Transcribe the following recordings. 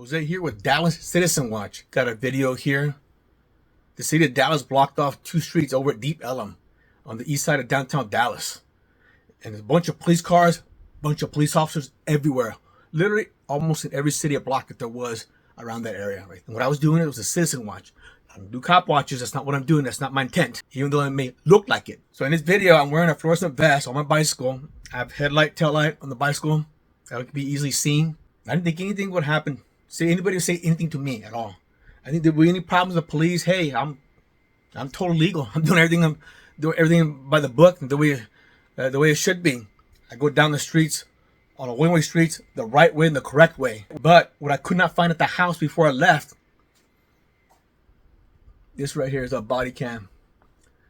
Jose here with Dallas Citizen Watch. Got a video here. The city of Dallas blocked off 2 streets over at Deep Ellum on the east side of downtown Dallas. And there's a bunch of police cars, bunch of police officers everywhere. Literally almost in every city block that there was around that area. Right? And what I was doing, it was a citizen watch. I don't do cop watches. That's not what I'm doing. That's not my intent, even though it may look like it. So in this video, I'm wearing a fluorescent vest on my bicycle. I have headlight, tail light on the bicycle. That can be easily seen. I didn't think anything would happen. Anybody would say anything to me at all. I think there were any problems with police. Hey, I'm totally legal. I'm doing everything by the book, the way it should be. I go down the streets, on a one-way streets, the right way and the correct way. But what I could not find at the house before I left, this right here is a body cam.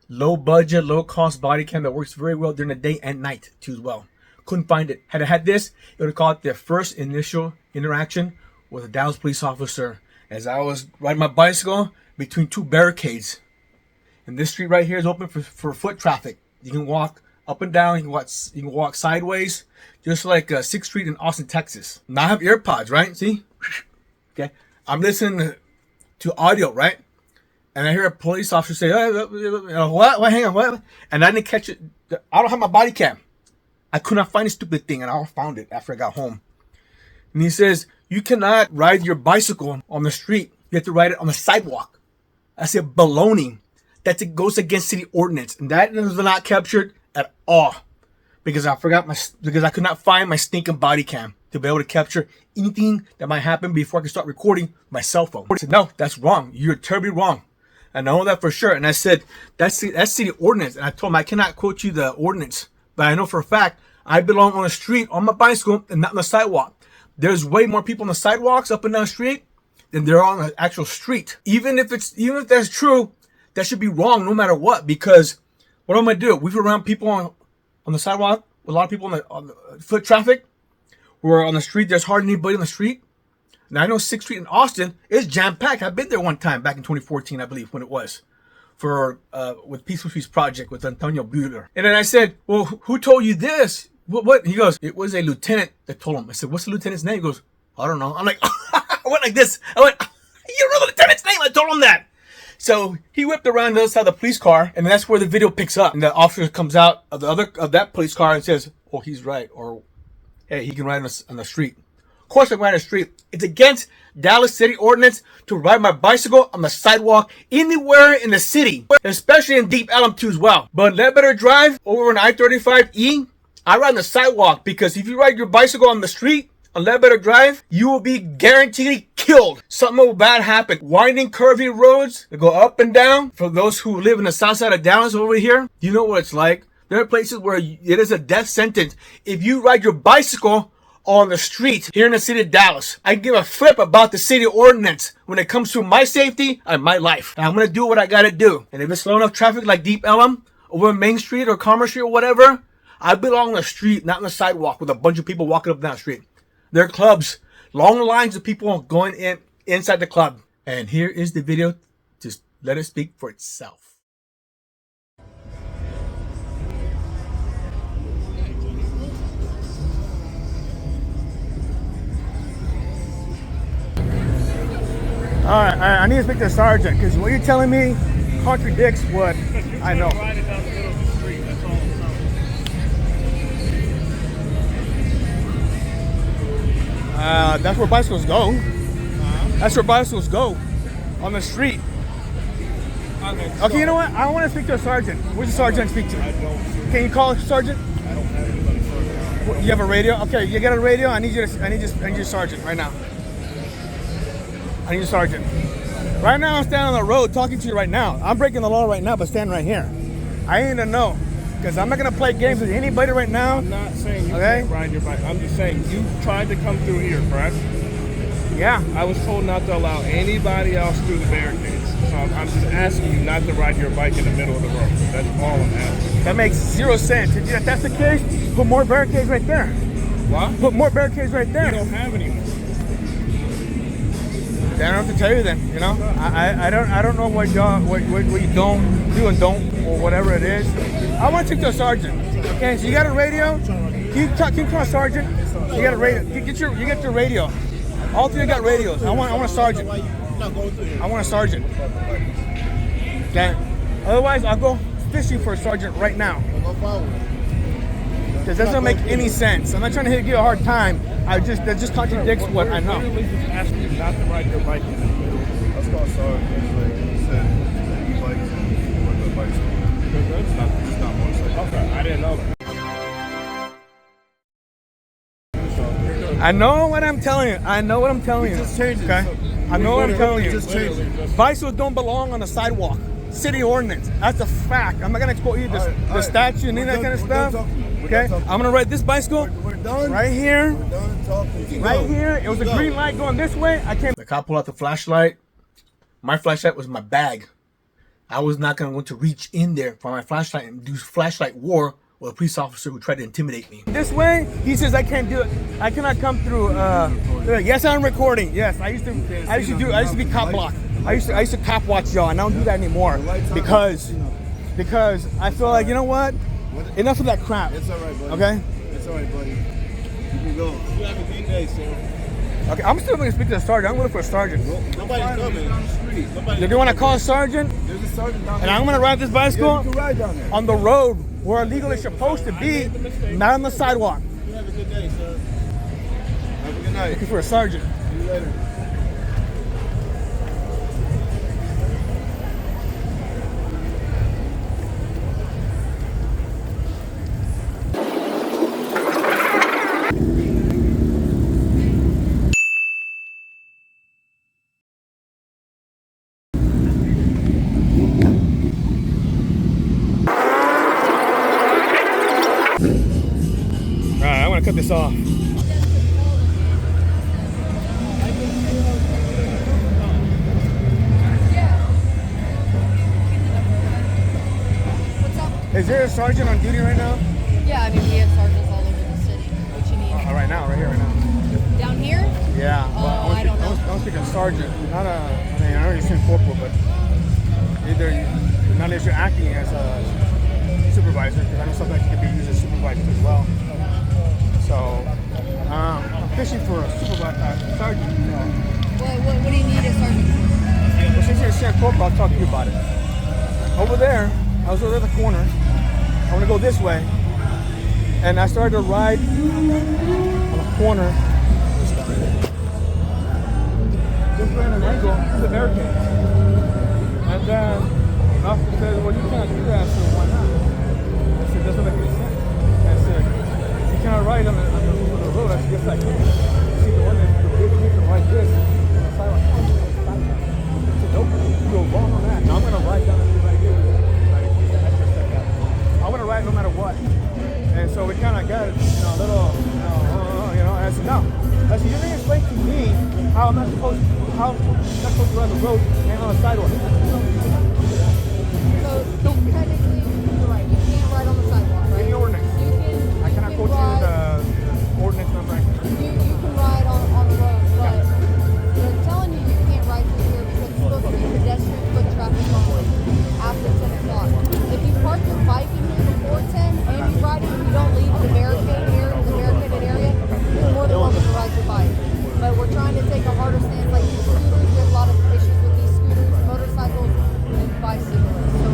Low budget, low cost body cam that works very well during the day and night too as well. Couldn't find it. Had I had this, it would have called the first initial interaction with a Dallas police officer as I was riding my bicycle between 2 barricades. And this street right here is open for foot traffic. You can walk up and down. You can walk sideways, just like 6th Street in Austin, Texas. Now I have earpods, right? See? Okay. I'm listening to audio, right? And I hear a police officer say, what? Hang on, what? And I didn't catch it. I don't have my body cam. I could not find this stupid thing, and I found it after I got home. And he says, you cannot ride your bicycle on the street. You have to ride it on the sidewalk. I said, baloney. It goes against city ordinance. And that was not captured at all. Because I could not find my stinking body cam to be able to capture anything that might happen before I could start recording my cell phone. I said, no, that's wrong. You're terribly wrong. I know that for sure. And I said, that's city ordinance. And I told him, I cannot quote you the ordinance. But I know for a fact, I belong on the street on my bicycle and not on the sidewalk. There's way more people on the sidewalks up and down the street than there are on the actual street. Even if that's true, that should be wrong no matter what. Because what am I gonna do? We've around people on the sidewalk, a lot of people on the foot traffic. Where on the street, there's hardly anybody on the street. Now I know 6th Street in Austin is jam packed. I've been there one time back in 2014, I believe, when it was for with Peaceful Streets Project with Antonio Buehler. And then I said, well, who told you this? What? He goes, it was a lieutenant that told him. I said, what's the lieutenant's name? He goes, I don't know. I'm like, I went like this. I went, you don't know the lieutenant's name? I told him that. So he whipped around the other side of the police car, and that's where the video picks up. And the officer comes out of that police car and says, oh, he's right. Or, hey, he can ride on the street. Of course I can ride on the street. It's against Dallas city ordinance to ride my bicycle on the sidewalk anywhere in the city, especially in Deep Ellum too as well. But let better drive over on I-35E. I ride on the sidewalk because if you ride your bicycle on the street on Ledbetter Drive, you will be guaranteed killed. Something will bad happen. Winding, curvy roads that go up and down. For those who live in the south side of Dallas over here, you know what it's like. There are places where it is a death sentence if you ride your bicycle on the street here in the city of Dallas. I give a flip about the city ordinance when it comes to my safety and my life. And I'm going to do what I got to do. And if it's slow enough traffic like Deep Ellum over Main Street or Commerce Street or whatever, I belong on the street, not on the sidewalk with a bunch of people walking up and down the street. There are clubs, long lines of people going inside the club. And here is the video. Just let it speak for itself. All right, I need to speak to the sergeant because what you're telling me contradicts what I know. That's where bicycles go. That's where bicycles go, on the street. Okay, you know what? I want to speak to a sergeant. Where's the sergeant I speak to? Can you call a sergeant? I don't have anybody sergeant. You have a radio? Okay, you got a radio? I need you, sergeant, right now. I need a sergeant. Right now, I'm standing on the road talking to you right now. I'm breaking the law right now, but standing right here. I need to know. Because I'm not going to play games with anybody right now. I'm not saying you can't ride your bike. I'm just saying you tried to come through here, correct? Yeah. I was told not to allow anybody else through the barricades. So I'm just asking you not to ride your bike in the middle of the road. That's all I'm asking. That makes 0 sense. If that's the case, put more barricades right there. What? Put more barricades right there. We don't have any more. I don't have to tell you then, you know. I don't know what you don't do and don't or whatever it is. I want to talk to a sergeant. Okay, so you got a radio? Can you call a sergeant? You got a radio. You get your radio. All three got radios. I want a sergeant. Why you not going through here? I want a sergeant. Okay. Otherwise, I'll go fishing for a sergeant right now. Go forward. Because that doesn't make any sense. I'm not trying to give you a hard time. That just contradicts what I know. Literally just asking you not to ride your bike in the middle. That's called sergeant. He said bikes and regular bikes. It's not motorcycle. Okay, I didn't know that. I know what I'm telling you. I know what I'm telling you. Just change it. Okay? I know what I'm telling you. Just change it. Bicycles don't belong on the sidewalk. City ordinance. That's a fact. I'm not gonna quote you the statute and any of that kind of stuff. Okay? I'm gonna ride this bicycle We're done. right here. We're done talking. Right here. It was a green light going this way. I came. The cop pulled out the flashlight. My flashlight was in my bag. I was not gonna want to reach in there for my flashlight and do flashlight war with a police officer who tried to intimidate me. This way, he says I can't do it. I cannot come through. Yes, I'm recording. Yes, I used to be cop block. I used to cop watch y'all, and I don't do that anymore because I feel like, you know what? Enough of that crap. It's all right, buddy. Okay. It's all right, buddy. You can go. You have a good day, sir. Okay. I'm still going to speak to the sergeant. I'm looking for a sergeant. Nobody's coming down the street. If you want to call a sergeant, There's a sergeant down and there. I'm going to ride this bicycle You can ride down there. on the road where legally supposed to be, not on the sidewalk. You have a good day, sir. Have a good night. Looking for a sergeant. See you later. All right, I want to cut this off. What's up? Is there a sergeant on duty right now? Yeah, I mean, we have sergeants all over the city. What you need? Right now, right here, right now. Down here? Yeah. Oh, I don't know. I was thinking sergeant, not a. I mean, I know you're saying corporal, but not if you're acting as a supervisor, because I know sometimes you can be used as supervisor as well. So, I'm fishing for a supervisor, sergeant. What do you need as sergeant? Well, since you're a saying corporal, I'll talk to you about it. Over there, I was over at the corner. I want to go this way, and I started to ride on a corner. Just ran an angle to the barricade. And then the officer said, well, you can't do that, so why not? I said, doesn't make any sense. I said, you cannot ride on the road. I said, yes, I can. See the one that's the big people like this on the sidewalk. I said, nope, you go wrong on that. Now I'm going to ride down the street right here. I'm going to ride no matter what. And so we kind of got a little, and I said, no. I said, you didn't explain to me how I'm not supposed to run the road and on the sidewalk. So, technically, you're right. You can't ride on the sidewalk, right? The ordinance. You can. I cannot quote you the ordinance number. You can ride on the road, but they're telling you can't ride through here because it's supposed to be pedestrian foot traffic only after 10 o'clock. If you park your bike in here before 10 and you ride it, you don't leave the barricade here, the barricaded area, you're more than welcome to ride your bike. But we're trying to take a harder stance, like these scooters. There's a lot of issues with these scooters, motorcycles, and bicyclists. So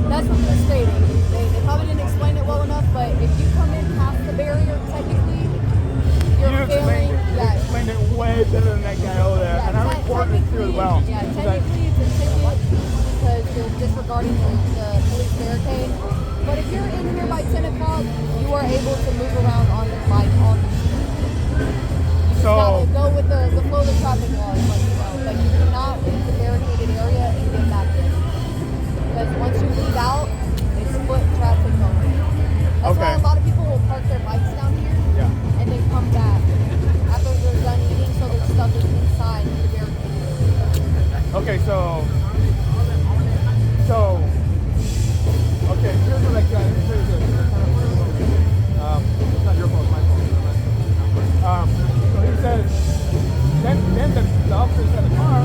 that's what they're stating. They probably didn't explain it well enough, but if you come in past the barrier, technically, you're failing. Yeah. Explained it way better than that guy over there. And I recorded it too as well. Yeah, technically it's a ticket because you're disregarding the police barricade. But if you're in here by 10 o'clock, you are able to move around on the bike on the street. You just gotta go with the flow of the traffic laws, but you cannot leave the barricaded area and get back in. Because once you leave out, it's foot traffic only. That's why a lot of people will park their bikes down here and then come back after they're done eating, so their stuff is inside the barricaded area. Okay, here's what I got. It's not your fault, it's my fault. So he says, then the officer said the car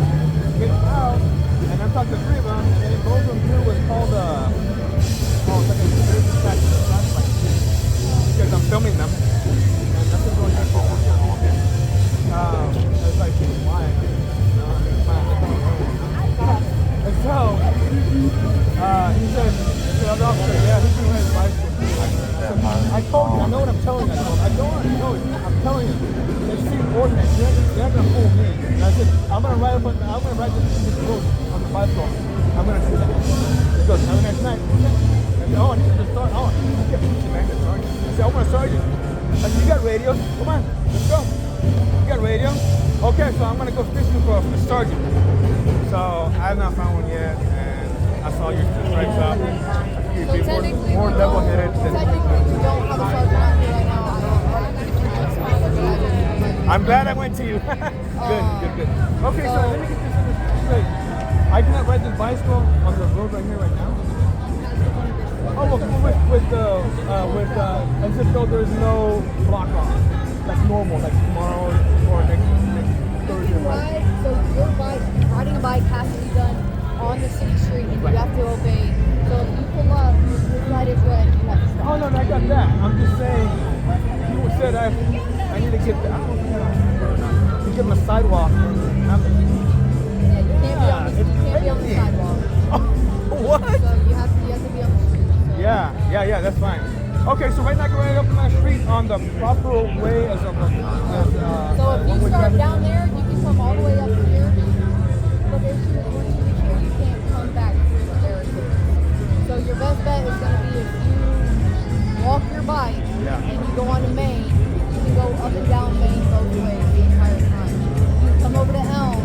gets out, and I'm talking to three of them, and then he goes them through what's called it's like a security flashlight. Because I'm filming them, and nothing's going on. It's like know what I'm telling you. I don't know. I'm telling you. It's the ordinance. You're not gonna fool me. And I said, I'm gonna ride this road on the bicycle. I'm gonna do that. He goes, have a nice night. I said, oh, I need to start. Oh, I kept pushing back the sergeant. I said, I want a sergeant. I said, you got radio? Come on, let's go. You got radio? Okay, so I'm gonna go fishing for a sergeant. So I have not found one yet, and I saw your two stripes up. You'd So be technically, more level-headed than. technically, we don't have a sergeant out here right now. I'm glad I went to you. Good. Okay, so let me get this straight. I cannot ride this bicycle on the road right here right now. Oh, well, with as if though there's no block off. That's normal, like tomorrow or next Thursday. Right. So your bike, riding a bike has to be done on the city street, and you have to obey. So if you pull up, your light is red, you have to stop. Oh no, I got that. I'm just saying. You said I need to get the. I don't know if I have or not. To give them a sidewalk. Yeah, you can't be on the sidewalk. What? So you have to be on the street. So. Yeah, that's fine. Okay, so right now I can ride up on the street on the proper way as So if you start down there, you can come all the way up here. But the issue is once you reach here, you can't come back through the barricades. So your best bet is going to be if you walk your bike and you go on to Main, you can go up and down Main both ways the entire time. You can come over to Elm,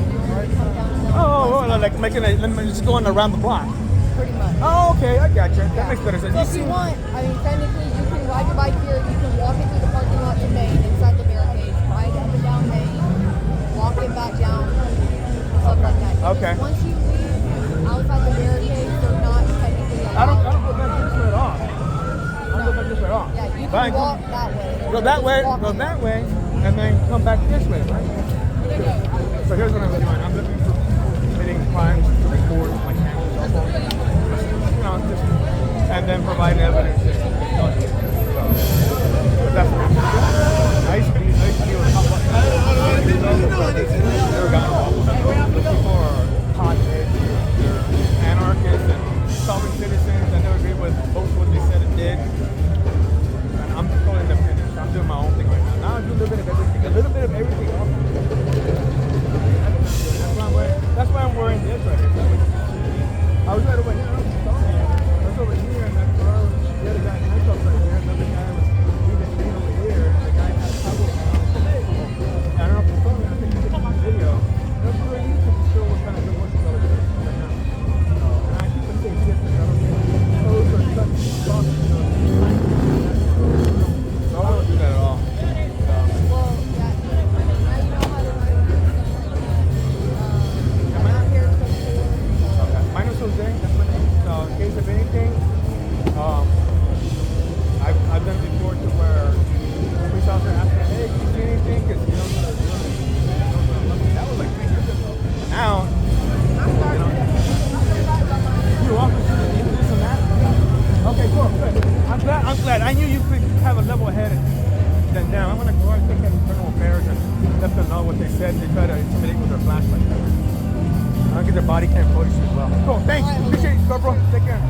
you come down to Elm. Like just going around the block. Pretty much. Oh, okay, I got you. That makes better sense. So if you want, I mean, technically you can ride your bike here, you can walk it through the parking lot to Main, inside the barricades, ride up and down Main, walk it back down, stuff like that. Okay. Once you leave outside the barricades, they're not technically allowed. I don't go back this way at all. I don't go back this way at all. Yeah, you But I can walk that way. Go that way, and then come back this way, right? So here's what I'm doing. I'm looking for committing crimes to record my camera, cell phone. And then provide evidence. But that's what I used to be a couple of never got involved with for hotheads, they're anarchists and solving citizens. I never agree with most of what they said and did. And I'm totally independent. I'm doing my own thing right now. Now I do a little bit of everything, else. That's why I'm wearing this right here. I was right over here. I was over here, and that's where the other guy in handcuffs right here. Another guy was leaving over here. The guy had trouble. I don't know if it's funny. I think he's taking a video. That's where YouTube is still kind of good work right now. And I keep the same distance. I don't get close or touch spots. So I don't do that at all. Well, yeah, now you know how to ride a bike. I'm out here till 4. Okay. My name's Jose. That's my name. So in case of anything, I've done it before to where police officer asked me, hey, can you see anything? Because that was like 3 years ago. Now, you're officer and this and that. Okay, cool, good. I'm glad. I knew you could have a level head than now. I'm gonna go and take that internal affairs and let them know what they said. They try to intimidate with their flashlight. I'll get their body cam footage as well. Cool, thanks. Appreciate it, bro. Take care.